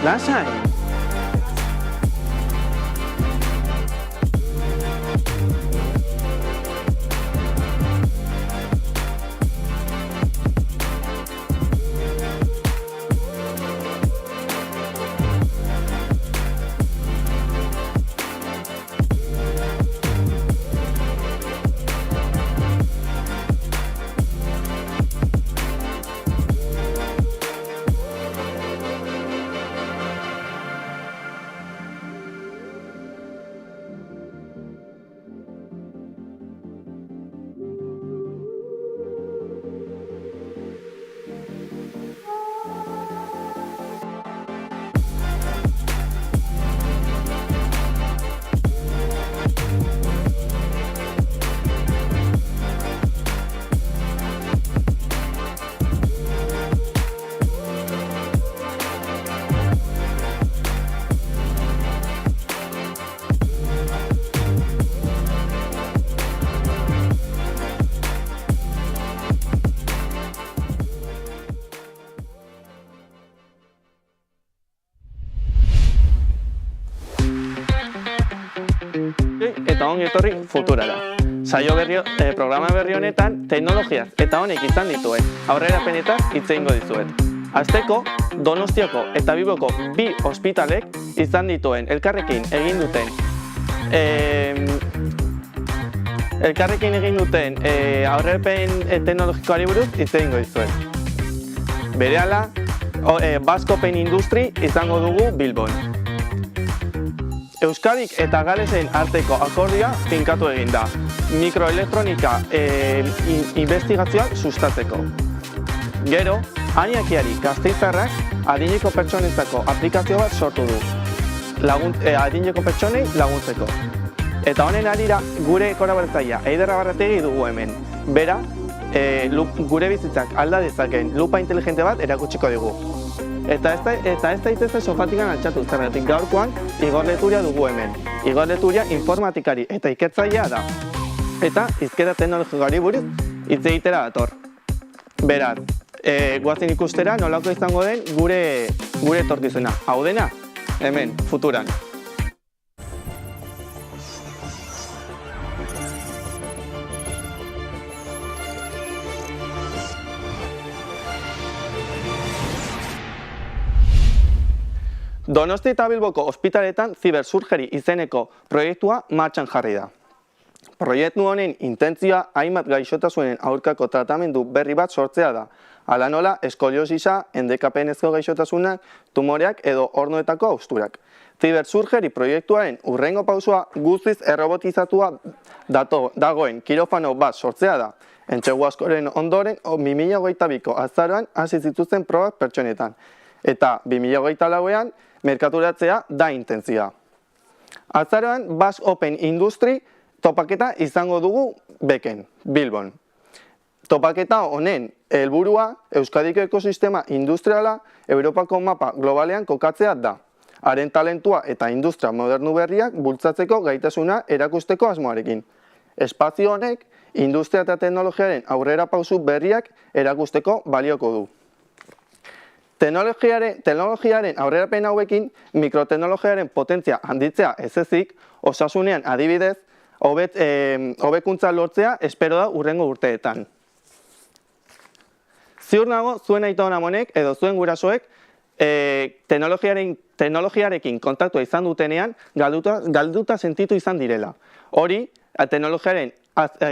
Lasai. Eta ongi etorri Futurara. Programa berri honetan teknologiaz eta honek izan dituen aurrerapenetaz hitz egingo dizuet. Hasteko, Donostiako eta Bilboko bi ospitalek izan dituen elkarrekin egin duten aurrerapen teknologikoari buruz hitz egingo dizuet. Berehala, Basque Open Industry izango dugu Bilbon. Euskadik eta Galesen arteko akordioa finkatu egin da, mikroelektronika investigazioak sustatzeko. Gero, Aniakiari Gasteiztarrak adineko pertsonentzako aplikazio bat sortu du, adineko pertsonei laguntzeko. Eta honen harira gure kolaboratzailea Eider Abarrategi dugu hemen. Bera, gure bizitzak alda dezaken lupa inteligente bat erakutsiko digu. Eta ez daitezen sofatikan altxatu, zergatik gaurkoan Igor Leturia dugu hemen. Igor Leturia informatikari eta ikertzailea da. Eta hizkera teknologikoari buruz hitz egitera dator. Beraz, goazen ikustera nolako izango den gure etorkizuna. Hau dena, hemen, Futuran. Donosti eta Bilboko ospitaletan zibersurgeri izeneko proiektua martxan jarri da. Proiektu honen intentzioa hainbat gaixotasunen aurkako tratamendu berri bat sortzea da. Hala nola, eskoliosisa, endekapenezko gaixotasunak, tumoreak edo ornoetako hausturak. Zibersurgeri proiektuaren hurrengo pausua guztiz errobotizatua dagoen kirofano bat sortzea da. Entsegu askoren ondoren, 2022ko azaroan hasi zituzten probak pertsonetan. Eta 2024ean merkaturatzea da intentzioa. Azaroan Basque Open Industry topaketa izango dugu Beken, Bilbon. Topaketa honen helburua Euskadiko ekosistema industriala Europako mapa globalean kokatzea da. Haren talentua eta industria modernu berriak bultzatzeko gaitasuna erakusteko asmoarekin. Espazio honek industria eta teknologiaren aurrera pausu berriak erakusteko balioko du. Teknologiaren aurrerapen hauekin mikroteknologiaren potentzia handitzea ez ezik, osasunean adibidez, hobekuntza lortzea espero da hurrengo urteetan. Ziur nago, zuen aita-amonek edo zuen gurasoek teknologiarekin kontaktua izan dutenean galduta sentitu izan direla. Hori, teknologiaren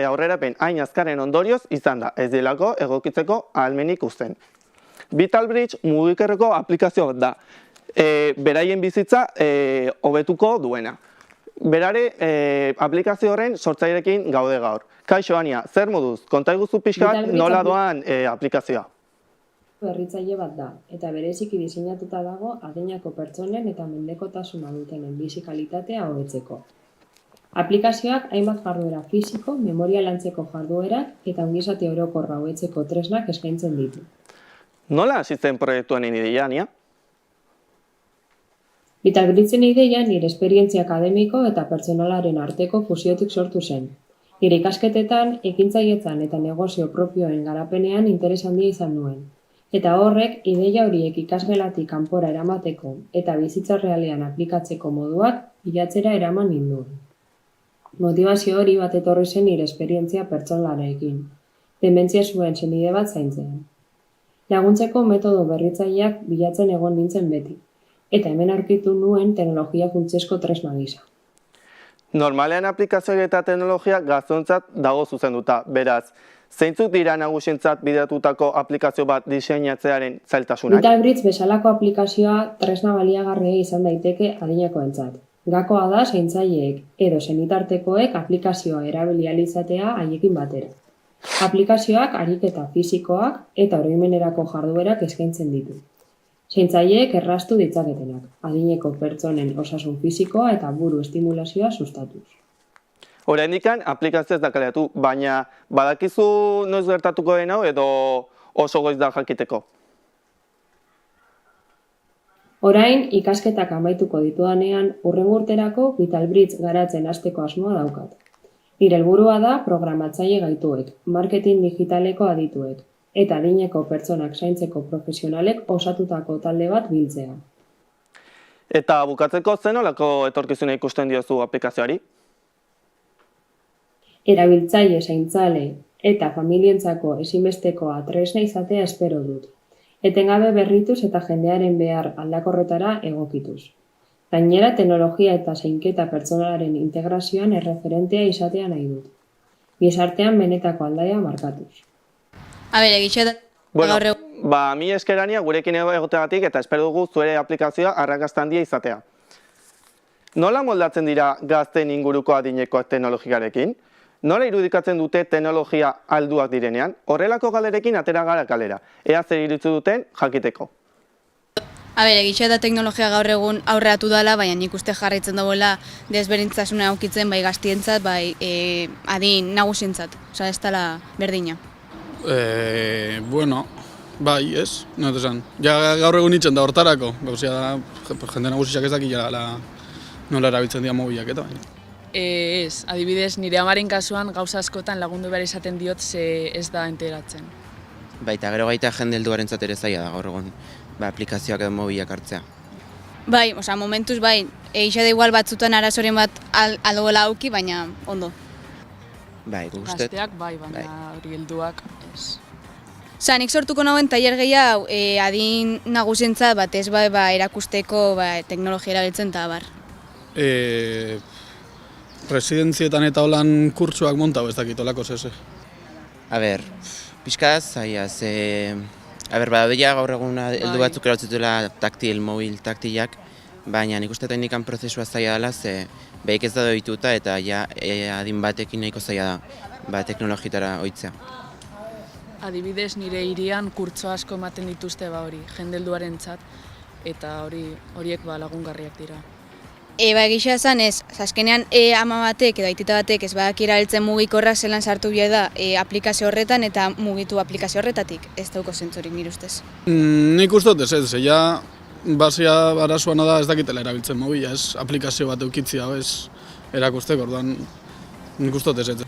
aurrerapen hain azkaren ondorioz izan da, ez dilako egokitzeko ahalmenik uzten. VitalBridge mugikorreko aplikazio da, beraien bizitza hobetuko duena. Berare aplikazio horren sortzailerekin gaude gaur. Kaixo, Ania, zer moduz? Konta iguzu pixkat nola doan aplikazioa? berritzaile bat da, eta bereziki diseinatuta dago adinako pertsonen eta mendekotasuna dutenen bizi kalitatea hobetzeko. Aplikazioak hainbat jarduera fisiko, memoria lantzeko jarduerak eta ongizate orokorra hobetzeko tresnak eskaintzen ditu. Nola hasi zen proiektu honen ideia, Ania? Vitalbritzen ideia nire esperientzia akademiko eta pertsonalaren arteko fusiotik sortu zen. Nire ikasketetan, ekintzailetzan eta negozio propioen garapenean interes handia izan nuen. Eta horrek, ideia horiek ikasgelatik kanpora eramateko eta bizitza realean aplikatzeko moduak bilatzera eraman ninduen. Motivazio hori bat etorri zen nire esperientzia pertsonalarekin, dementzia zuen senide bat zaintzean. Laguntzeko metodo berritzaileak bilatzen egon nintzen beti, eta hemen aurkitu nuen teknologia funtsezko tresna gisa. Normalean aplikazioak eta teknologia gaztontzat dago zuzenduta, beraz, zeintzuk dira nagusientzat bideratutako aplikazio bat diseinatzearen zailtasunak? Vitalbridge bezalako aplikazioa tresna baliagarria izan daiteke adinekoentzat. Gakoa da zaintzaileek edo senitartekoek aplikazioa erabili ahal izatea haiekin batera. Aplikazioak ariketa fisikoak eta oroimenerako jarduerak eskaintzen ditu. Zaintzaileek erraztu ditzaketenak, adineko pertsonen osasun fisikoa eta buru estimulazioa sustatuz. Oraindikan aplikazioa ez da kaleratu, baina badakizu noiz gertatuko den hau edo oso goiz da jakiteko? Orain, ikasketak amaituko ditudanean, hurrengo urterako Vitalbridge garatzen hasteko asmoa daukat. Nire helburua da programatzaile gaituek, marketing digitaleko adituek, eta adineko pertsonak zaintzeko profesionalek osatutako talde bat biltzea. Eta bukatzeko zen nolako etorkizuna ikusten diozu aplikazioari? Erabiltzaile, zaintzale eta familientzako ezinbestekoa tresna izatea espero dut. Etengabe berrituz eta jendearen behar aldakorretara egokituz. Gainera, teknologia eta zainketa pertsonalaren integrazioan erreferentea izatea nahi dut. Gizartean benetako aldaia markatuz. Egitxe Bueno, mi esker Ania gurekin egoteagatik eta espero dugu zure aplikazioa arrakasta handia izatea. Nola moldatzen dira gazten inguruko adinekoak teknologiarekin? Nola irudikatzen dute teknologia alduak direnean? Horrelako galerekin atera gara kalera. Ea zer iritzu duten jakiteko. Egitxe eta teknologia gaur egun aurreatu dela, baina nik uste jarraitzen dagoela desberdintasuna aukitzen bai gaztientzat, bai adin nagusientzat. Osa, ez dela berdina. Bueno, bai, ez, noet esan. Ja gaur egun nintzen da hortarako, gauzia da, jende nagusiak ez dakila nola erabiltzen dira mobilak eta baina. Ez, adibidez, nire amaren kasuan gauza askotan lagundu behar izaten diot ze ez da enteratzen. Baita, gero gaita jende helduarentzat ere zaila da gaur egun, aplikazioak edo mobilak hartzea. Bai, momentuz bai, eixa da igual batzutan arazoren bat aldoela auki, baina ondo. Bai, guztet. Gazteak bai, baina hori helduak ez. Osa, nik sortuko nagoen tailer gehiago adin nagusientzat batez bai erakusteko teknologia erabiltzen eta bar. Residentzietan eta holan kurtsuak montau ez dakit olako zeze. Pixka zaila, badabeia gaur egun heldu batzuk erautzetula taktil, mobil taktilak, baina nik uste teknikan prozesua zaila dela, ze behik ez da doituta eta adin batekin nahiko zaila da teknologitara oitzea. Adibidez, nire hirian kurtso asko ematen dituzte hori, jende helduarentzat, eta horiek lagungarriak dira. Egia esan ez, azkenean ama batek edo aitita batek ez badak erabiltzen mugikorra zelan sartu bia da aplikazio horretan eta mugitu aplikazio horretatik, ez dauko zentzurik nire ustez. Nik uste dut ez, ja basia arazoana da ez dakitela erabiltzen mobila, ez aplikazio bat eukitzia ez erakusteko, orduan nik uste dut ez.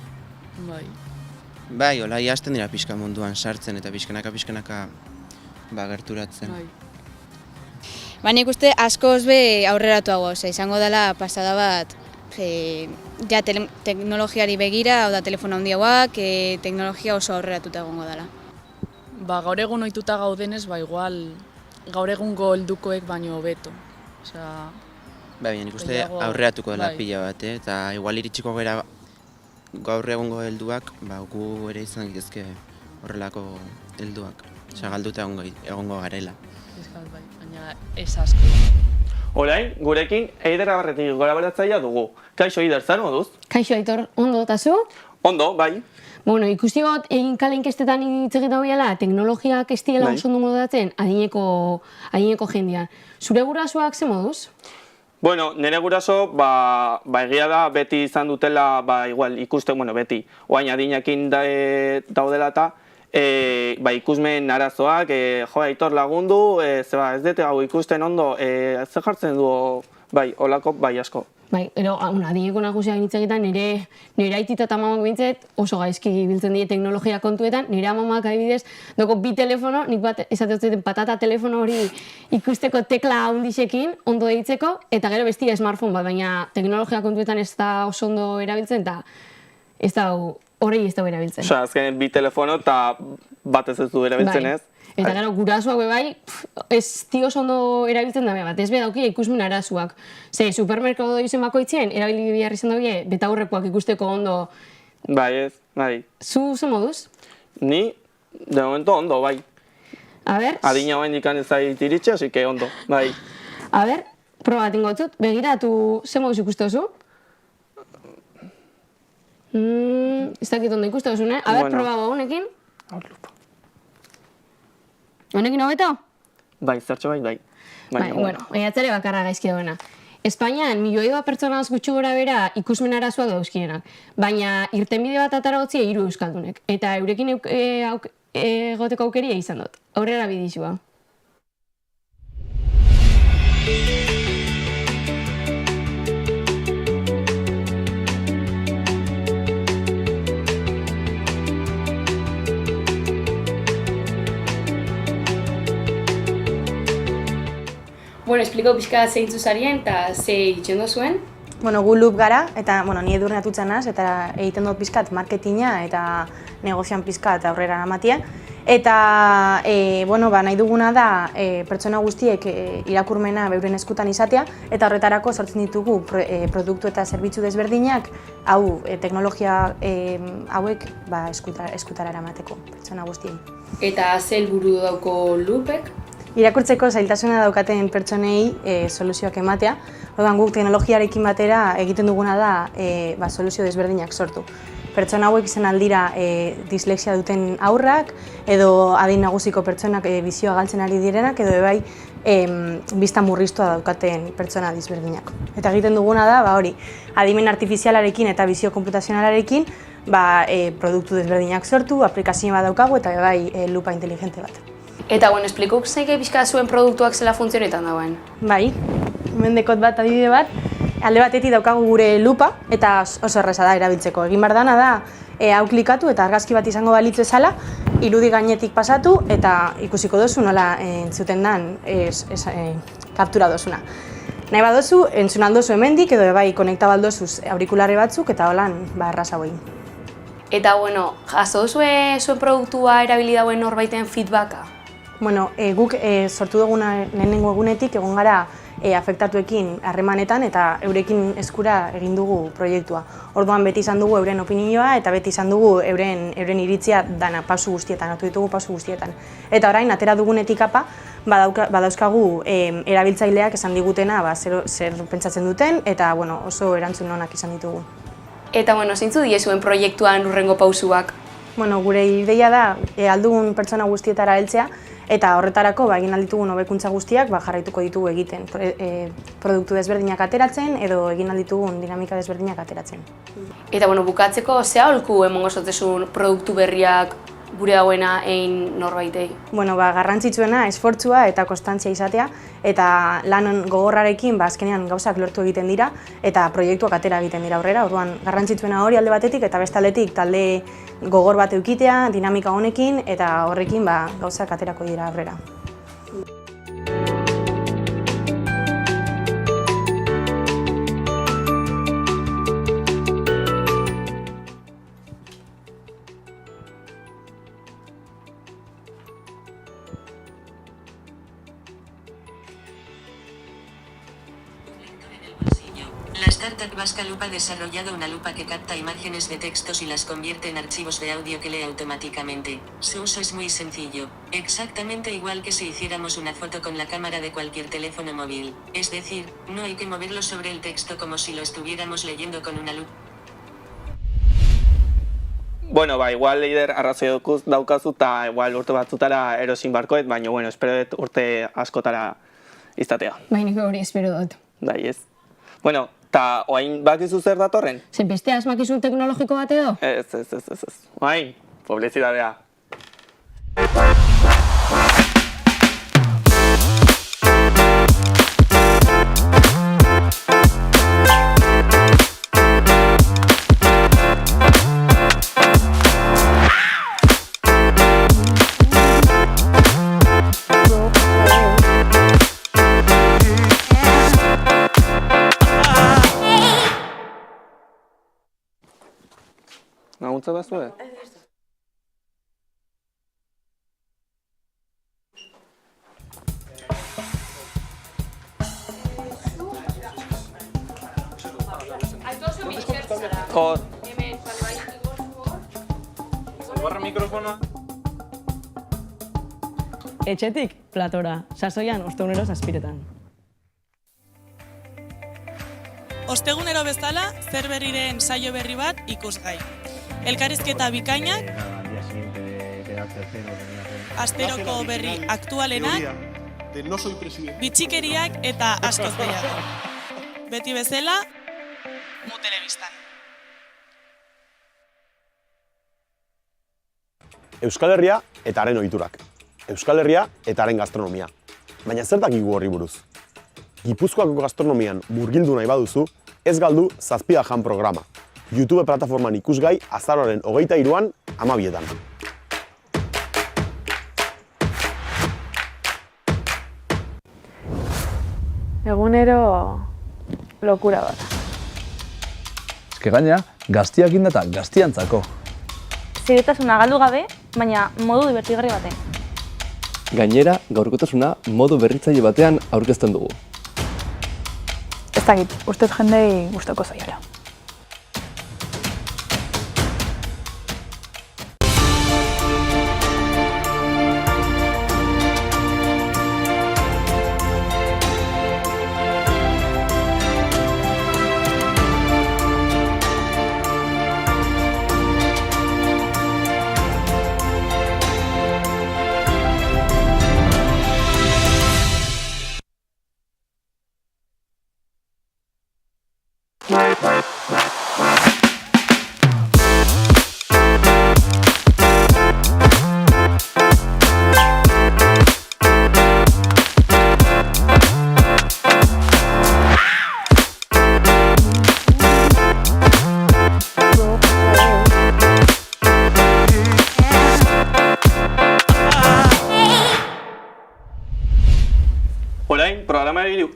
Bai, hola, hasten dira pixka munduan sartzen eta pixkanaka gerturatzen. Nik uste askoz be aurreratu hau, izango dela pasada bat teknologiari begira, hau da telefono handiagoak, teknologia oso aurreratuta egongo dela. Gaur egun ohituta gaudenez, igual gaur egungo heldukoek baino hobeto. Baina nik uste aurreratuko dela pila bat, eta igual iritsiko gara gaur egungo helduak, gu ere izan gitezke horrelako helduak, galduta egongo garela. Baina ez asko. Orain, gurekin Eider Abarretik gorabaratzailea dugu. Kaixo Eider, zer moduz? Kaixo Aitor, ondo eta zu? Ondo, bai. Bueno, ikusti got, egin kale inkestetan hitz egiten biala, teknologiak ez diela oso ondo modatzen adineko jendean. Zure gurasoak ze moduz? Bueno, nire guraso, egia da, beti izan dutela, igual, ikusten, beti, oain adinekin daudela eta, ikusmen arazoak, Aitor lagundu, ez dute hau ikusten ondo, ze jartzen du, holako, asko. Adineko nagusiak hitz egiten, nire aitita eta mamak bintzet oso gaizki biltzen die teknologia kontuetan, nire amamak adibidez, doko bi telefono, nik bat esateotzen patata telefono hori ikusteko tekla handisekin, ondo deitzeko, eta gero bestia smartphone bat, baina teknologia kontuetan ez da oso ondo erabiltzen, eta ez da hori ez da erabiltzen. Osa, azken bi telefono eta batez ez du erabiltzen ez. Eta gero, gurasoak bai, ez tio ondo erabiltzen da bat, ez dauki ikusmen arazuak. Ze, supermerkado izen bakoitzien, erabili behar izan da betaurrekoak ikusteko ondo. Bai, bai. Zu ze moduz? Ni, de momento, ondo, bai. A ber? Adina bain dikan ez zait iritxe, así que ondo, bai. A ber, proba bat ingotzut, begiratu ze moduz ikusteozu? Ez dakit ondo ikusteozu, ne? A ber, proba honekin. Honekin hobeto? Bai, zertxo bai. Eatzare bakarra gaizki dagoena. Espainian, milioi bat pertsona gutxi gora bera ikusmen arazoak dauzkienak. Baina, irtenbide bat atara gotzi 3 euskaldunek. Eta eurekin egoteko aukeria izan dut. Aurrera bidizua. Bueno, espliko pixka zeintzu zarien eta ze itxendo zuen? Bueno, gu Loop gara, eta ni Edurne atutxan naz, eta egiten dut pizkat marketinga eta negozian pizkat aurrera namatia. Eta nahi duguna da pertsona guztiek irakurmena beuren eskutan izatea, eta horretarako sortzen ditugu produktu eta zerbitzu desberdinak, hau teknologia hauek eskutara eramateko pertsona guztiei. Eta ze helburu dauko Loopek? Irakurtzeko zailtasuna daukaten pertsonei soluzioak ematea. Orduan guk teknologiarekin batera egiten duguna da soluzio desberdinak sortu. Pertsona hauek izan aldira dislexia duten aurrak, edo adin nagusiko pertsonak bizioa galtzen ari direnak, edo bai bizta murriztua daukaten pertsona desberdinak. Eta egiten duguna da hori, adimen artifizialarekin eta bizio konputazionalarekin produktu desberdinak sortu, aplikazio bat daukagu eta bai lupa inteligente bat. Eta, esplikuk zeike pixka zuen produktuak zela funtzionetan dagoen? Bai, hemen dekot bat adibide bat, alde batetik daukagu gure lupa eta oso erraza da erabiltzeko. Egin behar dana da, hau klikatu eta argazki bat izango balitzu ezala, irudi gainetik pasatu eta ikusiko dozu nola entzuten dan kaptura dozuna. Nahi badozu, entzun aldozu hemendik edo bai konekta baldozuz aurikularri batzuk eta holan erraza hoin. Eta, jaso duzue zuen produktua erabili dauen norbaiten feedbacka? Guk sortu duguna lehenengo egunetik egon gara afektatuekin harremanetan eta eurekin eskura egin dugu proiektua. Orduan beti izan dugu euren opinioa eta beti izan dugu euren iritzia dana pausu guztietan, hartu ditugu pausu guztietan. Eta orain, atera dugunetik apa, badauzkagu erabiltzaileak esan digutena zer pentsatzen duten eta oso erantzun onak izan ditugu. Eta, zeintzu die zuen proiektuan hurrengo pausuak? Gure ideia da aldugun pertsona guztietara heltzea eta horretarako egin alditugun hobekuntza guztiak jarraituko ditugu egiten. Produktu desberdinak ateratzen edo egin alditugun dinamika desberdinak ateratzen. Eta bukatzeko, ze aholku emongo zotzezun produktu berriak gure hauena egin norbaitei? Garrantzitsuena esfortzua eta konstantzia izatea eta lan gogorrarekin azkenean gauzak lortu egiten dira eta proiektuak atera egiten dira aurrera. Orduan garrantzitsuena hori alde batetik eta beste aldetik talde gogor bat eukitea, dinamika honekin eta horrekin gauzak aterako dira aurrera. La startup vasca Loop ha desarrollado una lupa que capta imágenes de textos y las convierte en archivos de audio que lee automáticamente. Su uso es muy sencillo, exactamente igual que si hiciéramos una foto con la cámara de cualquier teléfono móvil. Es decir, no hay que moverlo sobre el texto como si lo estuviéramos leyendo con una lupa. Bueno, igual leider arrazoi daukazu eta igual urte batzutara erosin barkoet, baina, bueno, espero dut urte askotara izatea. Nik hori espero dut. Bai, ez. Bueno, eta oain bakizu zer datorren? Zer beste asmakizun teknologiko bat edo? Ez. Oain, publizitatea. Laguntza bazue? Hor. Etxetik, platora, sasoian ostegunero zazpiretan. Ostegunero bezala, zer berriren saio berri bat ikusgai. Elkarrizketa bikainak, asteroko berri aktualenak, bitxikeriak eta askoz gehiago. Beti bezala, Mu Telebistan. Euskal Herria eta haren ohiturak. Euskal Herria eta haren gastronomia. Baina zer dakigu horri buruz? Gipuzkoako gastronomian murgildu nahi baduzu, ez galdu Zazpida Jan programa. YouTube plataforman ikusgai azaroaren 23an 12etan. Egunero lokura bat. Eske gaina, gaztiak indata gaztiantzako. Zirritasuna galdu gabe, baina modu divertigarri batean. Gainera, gaurkotasuna modu berritzaile batean aurkezten dugu. Ez dakit, ustez jendei gustoko zaiola.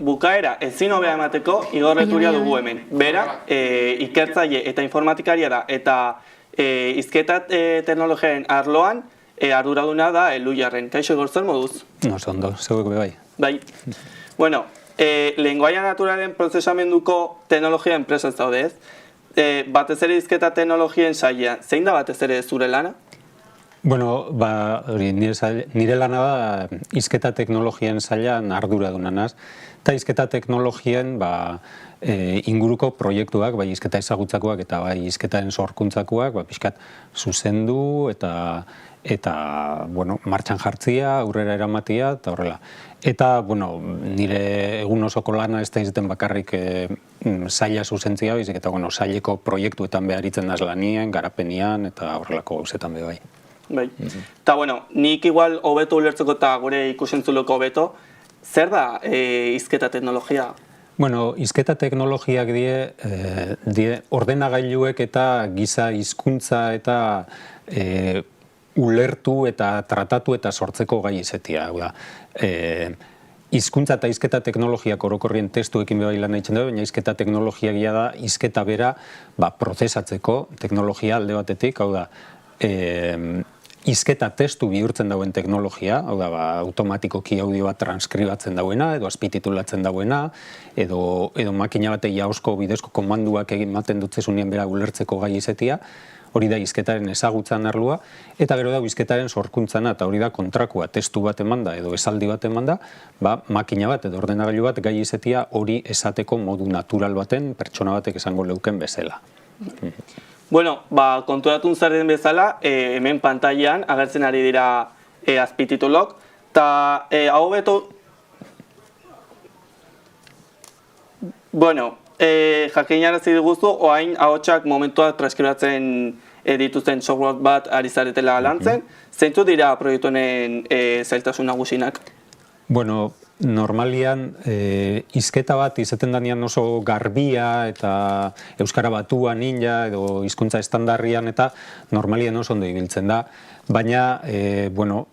Bukaera ezin hobea emateko Igor Leturia dugu hemen. Bera, ikertzaile eta informatikaria da eta hizketa teknologiaren arloan arduraduna da Lujarren. Kaixo Igor, zer moduz? Oso ondo, zeuek bai. Bai. Bueno, lengoaia naturalen prozesamenduko teknologia enpresa ez daude ez. Batez ere hizketa teknologien saila, zein da batez ere zure lana? Bueno, nire lana da hizketa teknologien sailan arduradunanaz. Eta hizketa teknologien inguruko proiektuak, bai hizketa ezagutzakoak eta bai hizketaren sorkuntzakoak, pixkat zuzendu eta martxan jartzia, aurrera eramatia eta horrela. Eta, nire egun osoko lana ez da izaten bakarrik saila zuzentzia, baizik eta saileko proiektuetan beharitzen naz lanien, garapenian eta horrelako gauzetan be bai. Bai. Eta, nik igual hobeto ulertzeko eta gure ikusentzuleko hobeto, zer da hizketa teknologia? Bueno, hizketa teknologiak die ordenagailuek eta giza hizkuntza eta ulertu eta tratatu eta sortzeko gai izetia. Hizkuntza eta hizketa teknologiak orokorrien testuekin bebai lan egiten dugu, baina hizketa teknologia gila da hizketa bera prozesatzeko teknologia alde batetik, hau da, hizketa testu bihurtzen dauen teknologia, hau da, automatikoki audio bat transkribatzen dauena, edo azpititulatzen dauena, edo makina batek jauzko bidezko komanduak ematen dutzezunien bera ulertzeko gai izetia, hori da hizketaren ezagutzan arlua, eta gero da hizketaren sorkuntzana, eta hori da kontrakua testu bat emanda edo esaldi bat emanda, makina bat edo ordenagailu bat gai izetia hori esateko modu natural baten pertsona batek esango leuken bezala. Bueno, konturatun zer den bezala, hemen pantailan agertzen ari dira azpititulok, eta hau beto... Bueno, jakinarazi diguzu, oain ahotsak momentuak transkribatzen dituzten software bat ari zaretela lantzen, zeintzu dira proiektu honen zailtasun nagusinak? Bueno, normalian hizketa bat izaten danean oso garbia eta euskara batua ninja edo hizkuntza estandarrian eta normalian oso ondo ibiltzen da, baina bueno,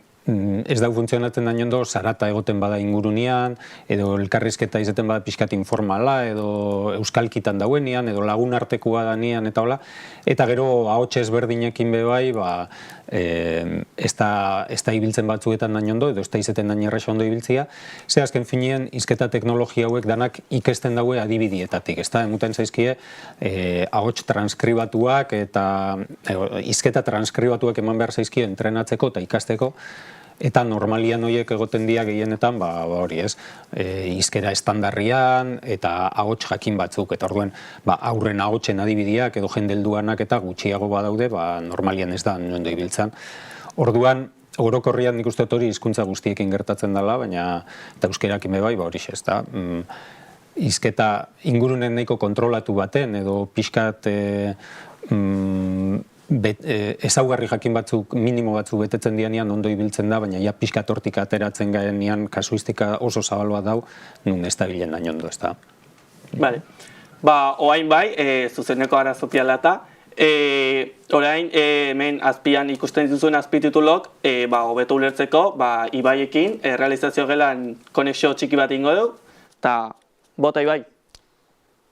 ez dau funtzionatzen da ondo zarata egoten bada ingurunean, edo elkarrizketa izaten bada pixkat informala, edo euskalkitan dauenean, edo lagun artekua danean, eta hola. Eta gero ahots ezberdinekin be bai, ez da ibiltzen batzuetan dain ondo, edo ez da izaten dain erresa ondo ibiltzia, ze azken finean hizketa teknologia hauek danak ikesten daue adibidietatik, ez da, emuten zaizkie ahots transkribatuak eta hizketa transkribatuak eman behar zaizkie entrenatzeko eta ikasteko, eta normalian horiek egoten dira gehienetan, hori ez, hizkera estandarrian eta ahots jakin batzuk, eta orduen aurren ahotsen adibidiak edo jendelduanak eta gutxiago badaude, normalian ez da ondo ibiltzen. Orduan, orokorrian nik uste hori hizkuntza guztiekin gertatzen dela, baina eta euskerakin bai, hori ez da. Hizketa ingurunen nahiko kontrolatu baten, edo pixkat ezaugarri jakin batzuk, minimo batzuk betetzen dianean ondo ibiltzen da, baina ja pixkat hortik ateratzen garenean kasuistika oso zabal bat dau, nun ez da bilen dain ondo, ez da. Bale. Oain bai, zuzeneko arazopialata, orain hemen azpian ikusten dituzuen azpititulok, hobeto ulertzeko, Ibaiekin, realizazio gelan konexio txiki bat ingo du, eta bota Ibai.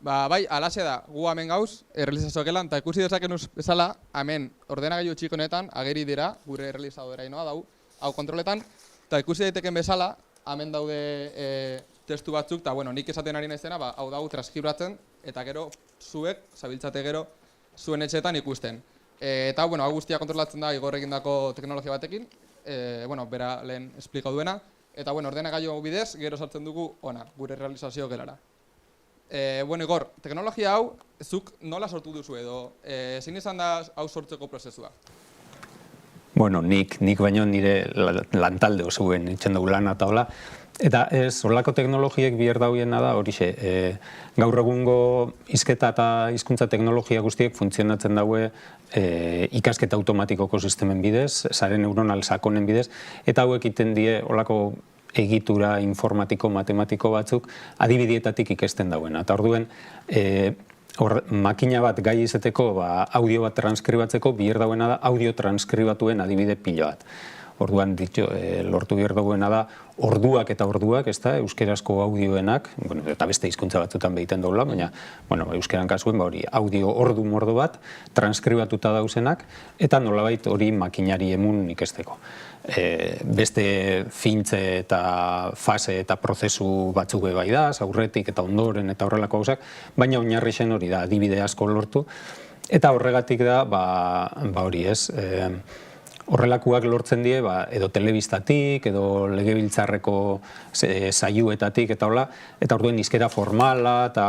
Bai, alaxe da, gu hemen gauz, realizazio gelan, eta ikusi dezaken bezala, hemen ordenagailu txik honetan ageri dira, gure realizadora inoa dau, hau kontroletan, eta ikusi daiteken bezala, hemen daude testu batzuk, eta bueno, nik esaten ari naizena, hau dau transkribatzen, eta gero zuek, zabiltzate gero, zuen etxeetan ikusten. Eta bueno, hau guztia kontrolatzen da Igor egindako teknologia batekin, bera lehen esplikau duena, eta bueno, ordenagailu bidez, gero sartzen dugu ona, gure realizazio gelara. Igor, teknologia hau, zuk nola sortu duzu edo, zein izan da hau sortzeko prozesua? Bueno, nik baino nire lantalde osuen itxen dugu lan eta hola. Eta ez, horlako teknologiek biher dauiena da, horixe, gaur egungo hizketa eta hizkuntza teknologia guztiek funtzionatzen daue ikasketa automatikoko sistemen bidez, sare neuronal sakonen bidez, eta hauek iten die horlako egitura informatiko, matematiko batzuk adibidietatik ikesten dauena. Eta orduen, makina bat gai izeteko, audio bat transkribatzeko, biher dauena da audio transkribatuen adibide pilo bat. Orduan, lortu behar dagoena da, orduak eta orduak, ez da, euskerazko audioenak, eta beste hizkuntza batzutan behiten daula, baina, euskeran kasuen, audio ordu mordo bat, transkribatuta dauzenak, eta nolabait hori makinari emun ikesteko. Beste fintze eta fase eta prozesu batzuk bai da, aurretik eta ondoren eta horrelako gauzak, baina oinarri zen hori da, adibide asko lortu, eta horregatik da, hori ez, horrelakoak lortzen die, edo telebistatik, edo legebiltzarreko saioetatik, eta hola, eta orduen hizkera formala, eta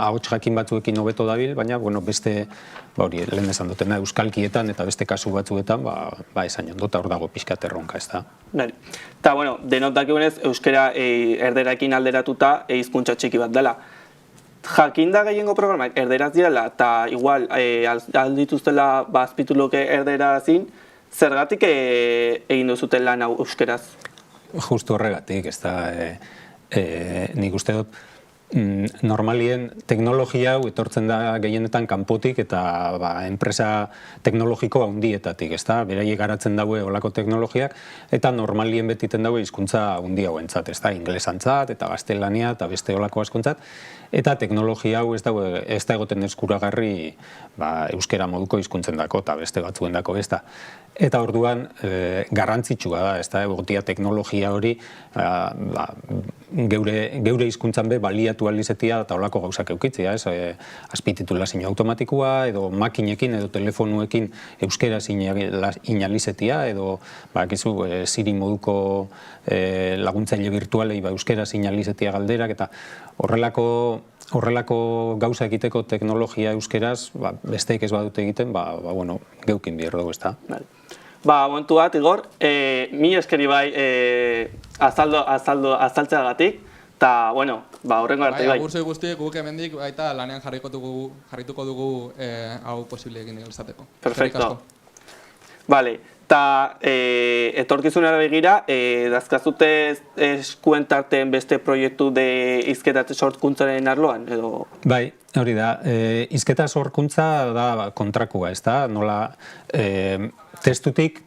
ahots jakin batzuekin hobeto dabil, baina, beste, lehen esan dutena, euskalkietan, eta beste kasu batzuetan, esan ondo, eta hor dago pixkat erronka, ez da. Eta, denot dakigunez, euskera erderakin alderatuta hizkuntza txiki bat dela. Jakinda gehiengo programak erderaz direla, eta igual aldituztela azpituluke erderazin, zergatik egin duzuten lan hau euskeraz? Justu horregatik, ez da, nik uste dut, normalien teknologia hau etortzen da gehienetan kanpotik eta enpresa teknologiko handietatik, ez da, beraiek garatzen daue olako teknologiak, eta normalien betiten daue hizkuntza handi hauentzat, ez da, inglesantzat eta gaztelania eta beste olako askuntzat, eta teknologia hau ez da egoten eskuragarri euskera moduko hizkuntzen dako eta beste batzuen dako ez da. Eta orduan garrantzitsua da, ez da, egotia teknologia hori geure hizkuntzan be baliatu alizetia eta olako gauzak eukitzia, azpititulazio automatikoa, edo makinekin, edo telefonuekin euskeraz inalizetia, edo Siri moduko laguntzaile virtualei euskeraz inalizetia galderak, eta horrelako gauza egiteko teknologia euskeraz, besteik ez badute egiten, geukin behar dugu, ez da. Momentu bat, Igor, mi eskeri bai azaltzeagatik, eta, horrengo arte bai. Agurzoi guztiek guk hemendik baita lanean jarrituko dugu hau posible egin izateko. Perfecto. Bale, eta etorkizunera begira, dazkazute eskuen tarteen beste proiektu de hizketa sorkuntzaren arloan, edo? Bai, hori da, hizketa sorkuntza da kontrakua, ez da, nola testutik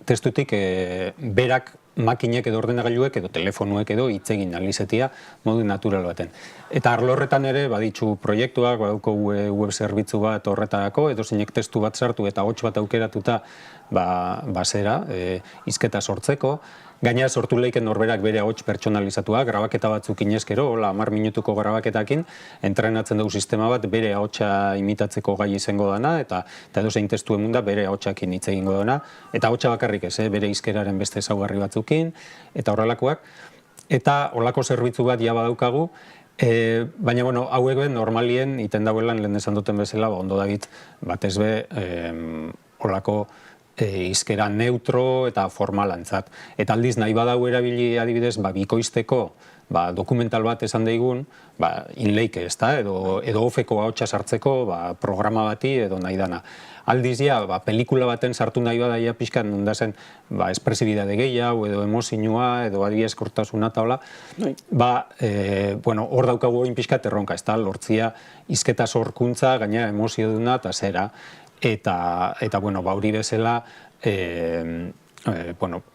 berak makinek edo ordenagailuek edo telefonuek edo hitz egin alizetia modu natural baten. Eta arlo horretan ere baditzu proiektuak, badauko web zerbitzu bat horretarako, edo zeinek testu bat sartu eta hots bat aukeratuta basera, hizketa sortzeko. Gainera sortu leiken norberak bere ahots pertsonalizatua, grabaketa batzuk inezkero, 10 minutuko grabaketakin, entrenatzen dugu sistema bat bere ahotsa imitatzeko gai izango dana, eta edozein testu emunda bere ahotsakin hitz egingo dana, eta ahotsa bakarrik ez, bere hizkeraren beste ezaugarri batzukin, eta horrelakoak. Eta horrelako zerbitzu bat ja badaukagu, baina hauek ben normalien iten dauelan lehen esan duten bezala, ondo dagit batez be horrelako hizkera neutro eta formalantzat. Eta aldiz nahi badau erabili adibidez bikoizteko dokumental bat esan daigun, inleike ez da, edo ofeko ahotsa sartzeko programa bati edo nahi dana. Aldiz pelikula baten sartu nahi bada pixkan nundazen espresibidade gehiago edo emozioa edo adieeskortasuna eta hola, hor daukagu egin pixkat erronka, ez da, lortzia hizketa sorkuntza, gainera emozio duna eta zera, eta hori bezala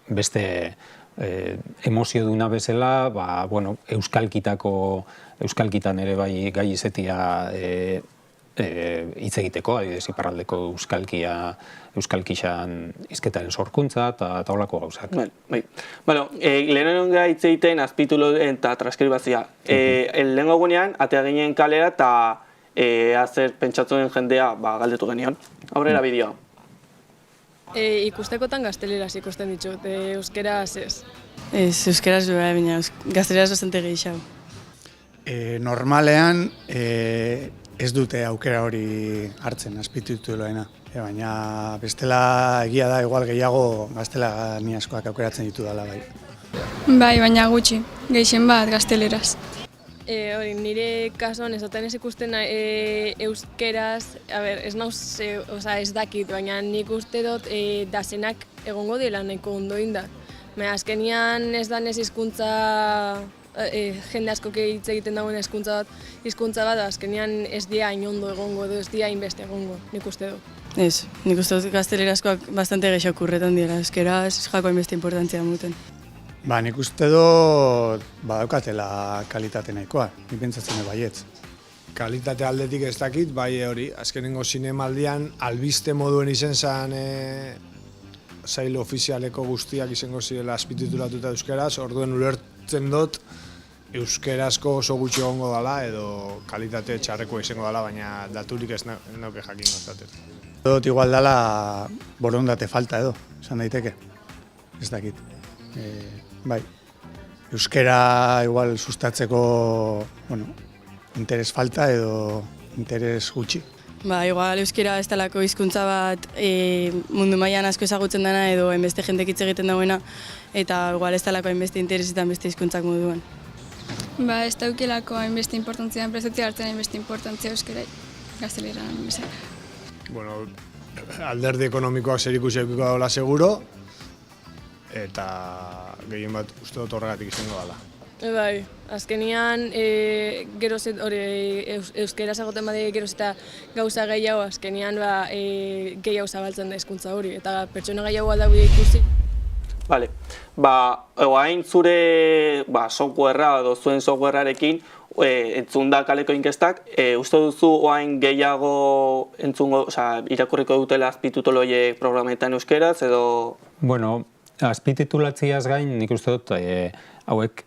beste emozio duna bezala euskalkitan ere bai gai izetia hitz egiteko, adibidez iparraldeko euskalkixan hizketaren sorkuntza eta holako gauzak. Lehenengo gara hitz egiten azpitulo eta transkribazioa. Lehenengo gunean, atea ginen kalera eta azer pentsatzen jendea galdetu genion. Aurrera bideoa. Ikustekotan gazteleraz ikusten ditut, euskeraz ez. Ez, euskeraz baina gazteleraz bastante gehiago. Normalean ez dute aukera hori hartzen azpitituloena. Baina bestela egia da, igual gehiago gaztelani askoak aukeratzen ditu dela bai. Bai, baina gutxi, gehien bat gazteleraz. Nire kasuan esaten ez ikusten euskeraz, ez nauz, ez dakit, baina nik uste dut dazenak egongo dela nahiko ondo inda. Azkenian ez danez hizkuntza, jende asko hitz egiten dagoen hizkuntza bat, azkenian ez dia hain ondo egongo edo ez dia hainbeste egongo, nik uste dut. Ez, nik uste dut gaztelerazkoak bastante gehiago kurretan dira, euskeraz jako hainbeste importantzia muten. Nik uste dut badaukatela kalitate nahikoa, nik pentsatzen baietz. Kalitate aldetik ez dakit, bai hori, azkenengo zinemaldian albiste moduen izen zen sail ofizialeko guztiak izango zirela azpititulatuta euskeraz, orduen ulertzen dut euskerazko oso gutxi egongo dela edo kalitate txarreko izango dela, baina daturik ez nauke jakin gozaten. Dut igual dela borondate falta edo, esan daiteke, ez dakit. Bai, euskera igual sustatzeko, interes falta edo interes gutxi. Igual euskera ez talako hizkuntza bat mundu mailan asko ezagutzen dena edo hainbeste jendek hitz egiten dagoena eta igual ez talako hainbeste interesetan beste hizkuntzak moduan. Ez daukelako hainbeste importantzia, enpresatzea hartzen hainbeste importantzia euskera gazteleran bezala. Alderdi ekonomikoak zerikusi edukiko dagoela seguro, eta gehien bat uste dut horregatik izango dela. Bai, azkenian euskera zagoten bade geroz eta gauza gehiago, azkenian gehiago zabaltzen da hizkuntza hori, eta pertsona gehiago aldago ikusi. Bale, oain zure softwarea edo zuen softwarearekin entzun da kaleko inkestak, uste duzu oain gehiago entzungo, irakurriko dutela azpitituloiek programetan euskeraz edo? Azpititulatziaz gain nik uste dut hauek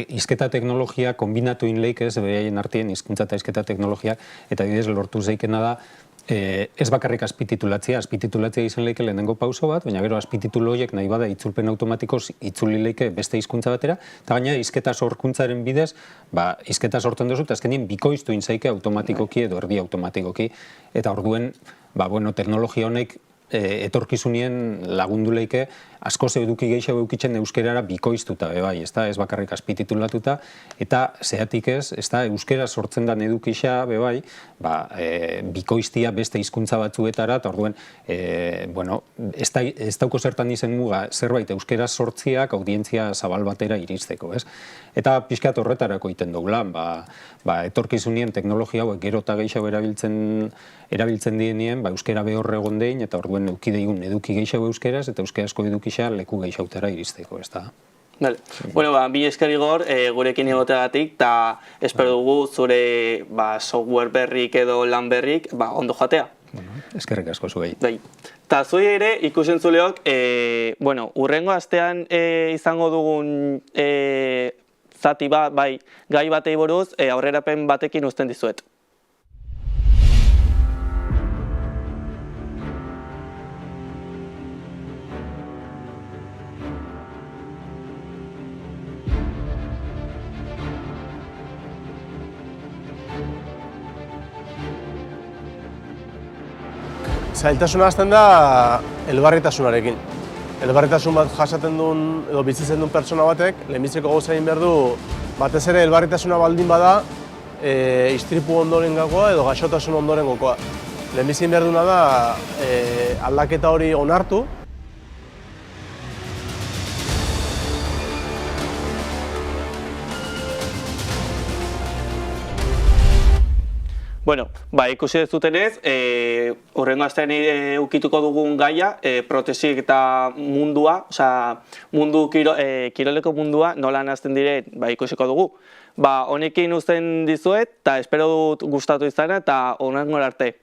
hizketa teknologia kombinatu inleik ez, beraien artien hizkuntza eta hizketa teknologiak, eta adibidez lortu zeikena da, ez bakarrik azpititulatzea izan leike lehenengo pauso bat, baina gero azpititulo horiek nahi bada itzulpen automatikoz itzuli leike beste hizkuntza batera, eta gaina hizketa sorkuntzaren bidez, hizketa sortzen duzu, eta azkenien bikoiztu inzaike automatikoki edo erdi automatikoki, eta orduen, teknologia honek etorkizunien lagundu leike askoz eduki gehiago eukitzen euskerara bikoiztuta, ez bakarrik azpititulatuta, eta zehatik ez, euskera sortzen dan edukisa, bikoiztia beste hizkuntza batzuetara, eta orduen, ez dauko zertan izen muga zerbait euskera sortziak audientzia zabal batera iristeko, ez? Eta pixkat horretarako iten dugu lan, etorkizunien teknologia hauek gero eta gehiago erabiltzen dienien, euskera behor egon dein, eta orduen eukideigun eduki gehiago euskeraz, eta euskarazko edukisa leku gehiagotara iristeko, ez da? Bueno, bi esker Igor, gurekin egoteagatik, eta espero dugu zure software berrik edo lan berrik ondo joatea. Eskerrik asko zuei. Eta zuei ere ikusentzuleok, urrengo astean izango dugun zati bat, gai batei buruz, aurrerapen batekin uzten dizuet. Zailtasuna hasten da elbarritasunarekin. Elbarritasun bat jasaten duen edo bizitzen duen pertsona batek, lehenbiziko gauza egin behar du, batez ere elbarritasuna baldin bada, istripu ondoren gakoa edo gaixotasun ondoren gokoa. Lehenbizien behar duena da aldaketa hori onartu. Bueno, ikusi dezutenez, hurrengo astean ukituko dugun gaia, protesik eta mundua, kiroleko mundua nola nazten diren ikusiko dugu. Honekin uzten dizuet, eta espero dut gustatu izana, eta hurrengo arte.